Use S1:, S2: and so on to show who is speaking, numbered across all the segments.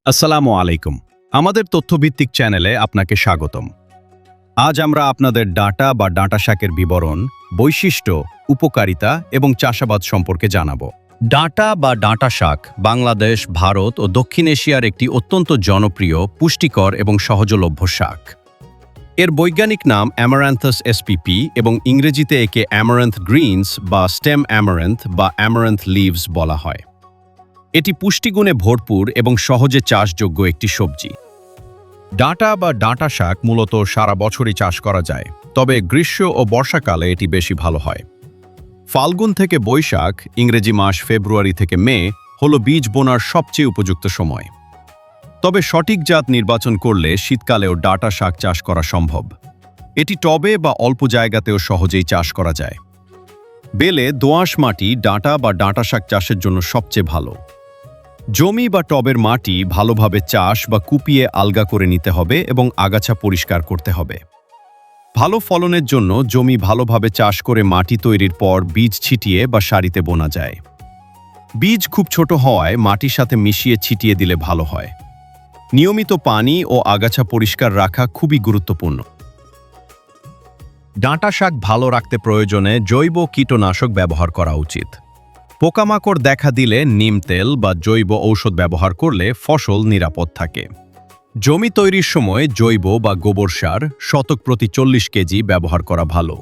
S1: আসসালামু আলাইকুম। আমাদের তথ্যভিত্তিক চ্যানেলে আপনাকে স্বাগতম। আজ আমরা আপনাদের ডাঁটা বা ডাঁটা শাকের বিবরণ, বৈশিষ্ট্য, উপকারিতা এবং চাষাবাদ সম্পর্কে জানাবো। ডাঁটা বা ডাঁটা শাক বাংলাদেশ, ভারত ও দক্ষিণ এশিয়ার একটি অত্যন্ত জনপ্রিয়, পুষ্টিকর এবং সহজলভ্য শাক। এর বৈজ্ঞানিক নাম অ্যামারান্থাস এসপিপি এবং ইংরেজিতে একে অ্যামারান্থ গ্রিনস বা স্টেম অ্যামারান্থ বা অ্যামারান্থ লিভস বলা হয়। এটি পুষ্টিগুণে ভরপুর এবং সহজে চাষযোগ্য একটি সবজি। ডাঁটা বা ডাঁটা শাক মূলত সারা বছরই চাষ করা যায়, তবে গ্রীষ্ম ও বর্ষাকালে এটি বেশি ভালো হয়। ফাল্গুন থেকে বৈশাখ, ইংরেজি মাস ফেব্রুয়ারি থেকে মে হল বীজ বোনার সবচেয়ে উপযুক্ত সময়। তবে সঠিক জাত নির্বাচন করলে শীতকালেও ডাঁটা শাক চাষ করা সম্ভব। এটি টবে বা অল্প জায়গাতেও সহজেই চাষ করা যায়। বেলে দোআঁশ মাটি ডাঁটা বা ডাঁটা শাক চাষের জন্য সবচেয়ে ভালো। জমি বা টবের মাটি ভালোভাবে চাষ বা কুপিয়ে আলগা করে নিতে হবে এবং আগাছা পরিষ্কার করতে হবে। ভালো ফলনের জন্য জমি ভালোভাবে চাষ করে মাটি তৈরির পর বীজ ছিটিয়ে বা সারিতে বোনা যায়। বীজ খুব ছোট হওয়ায় মাটির সাথে মিশিয়ে ছিটিয়ে দিলে ভালো হয়। নিয়মিত পানি ও আগাছা পরিষ্কার রাখা খুবই গুরুত্বপূর্ণ। ডাঁটা শাক ভালো রাখতে প্রয়োজনে জৈব কীটনাশক ব্যবহার করা উচিত। পোকামাকড় দেখা দিলে নিম তেল বা জৈব ঔষধ ব্যবহার করলে ফসল নিরাপদ থাকে। জমি তৈরির সময় জৈব বা গোবর সার শতক প্রতি 40 কেজি ব্যবহার করা ভালো।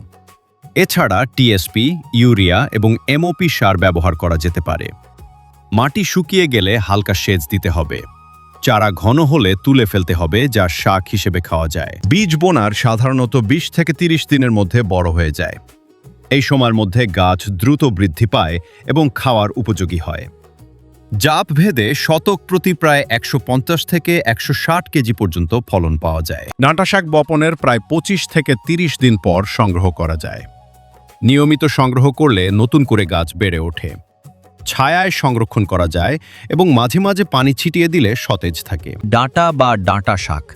S1: এছাড়া টিএসপি, ইউরিয়া এবং এমওপি সার ব্যবহার করা যেতে পারে। মাটি শুকিয়ে গেলে হালকা সেচ দিতে হবে। চারা ঘন হলে তুলে ফেলতে হবে, যা শাক হিসেবে খাওয়া যায়। বীজ বোনার সাধারণত 20 থেকে 30 দিনের মধ্যে বড় হয়ে যায়। এই সময়ের মধ্যে গাছ দ্রুত বৃদ্ধি পায় এবং খাওয়ার উপযোগী হয়। জাপ ভেদে শতক প্রতি প্রায় 150 থেকে 160 কেজি পর্যন্ত ফলন পাওয়া যায়। ডাঁটা শাক বপনের প্রায় 25 থেকে 30 দিন পর সংগ্রহ করা যায়। নিয়মিত সংগ্রহ করলে নতুন করে গাছ বেড়ে ওঠে। ছায়ায় সংরক্ষণ করা যায় এবং মাঝে মাঝে পানি ছিটিয়ে দিলে সতেজ থাকে। ডাঁটা বা ডাঁটা শাক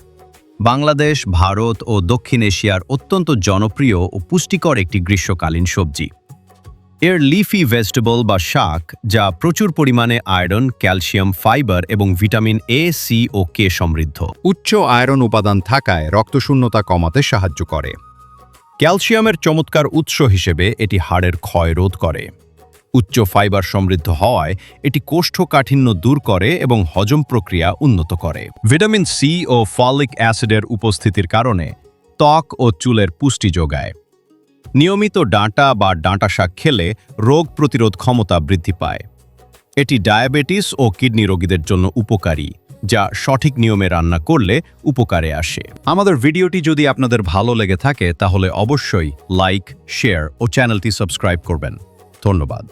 S1: বাংলাদেশ, ভারত ও দক্ষিণ এশিয়ার অত্যন্ত জনপ্রিয় ও পুষ্টিকর একটি গ্রীষ্মকালীন সবজি। এর লিফি ভেজিটেবল বা শাক, যা প্রচুর পরিমাণে আয়রন, ক্যালসিয়াম, ফাইবার এবং ভিটামিন এ, সি ও কে সমৃদ্ধ। উচ্চ আয়রন উপাদান থাকায় রক্তশূন্যতা কমাতে সাহায্য করে। ক্যালসিয়ামের চমৎকার উৎস হিসেবে এটি হাড়ের ক্ষয় রোধ করে। উচ্চ ফাইবার সমৃদ্ধ হওয়ায় এটি কোষ্ঠকাঠিন্য দূর করে এবং হজম প্রক্রিয়া উন্নত করে। ভিটামিন সি ও ফলিক অ্যাসিডের উপস্থিতির কারণে ত্বক ও চুলের পুষ্টি যোগায়। নিয়মিত ডাঁটা বা ডাঁটা শাক খেলে রোগ প্রতিরোধ ক্ষমতা বৃদ্ধি পায়। এটি ডায়াবেটিস ও কিডনি রোগীদের জন্য উপকারী, যা সঠিক নিয়মে রান্না করলে উপকারে আসে। আমাদের ভিডিওটি যদি আপনাদের ভালো লেগে থাকে তাহলে অবশ্যই লাইক, শেয়ার ও চ্যানেলটি সাবস্ক্রাইব করবেন। ধন্যবাদ।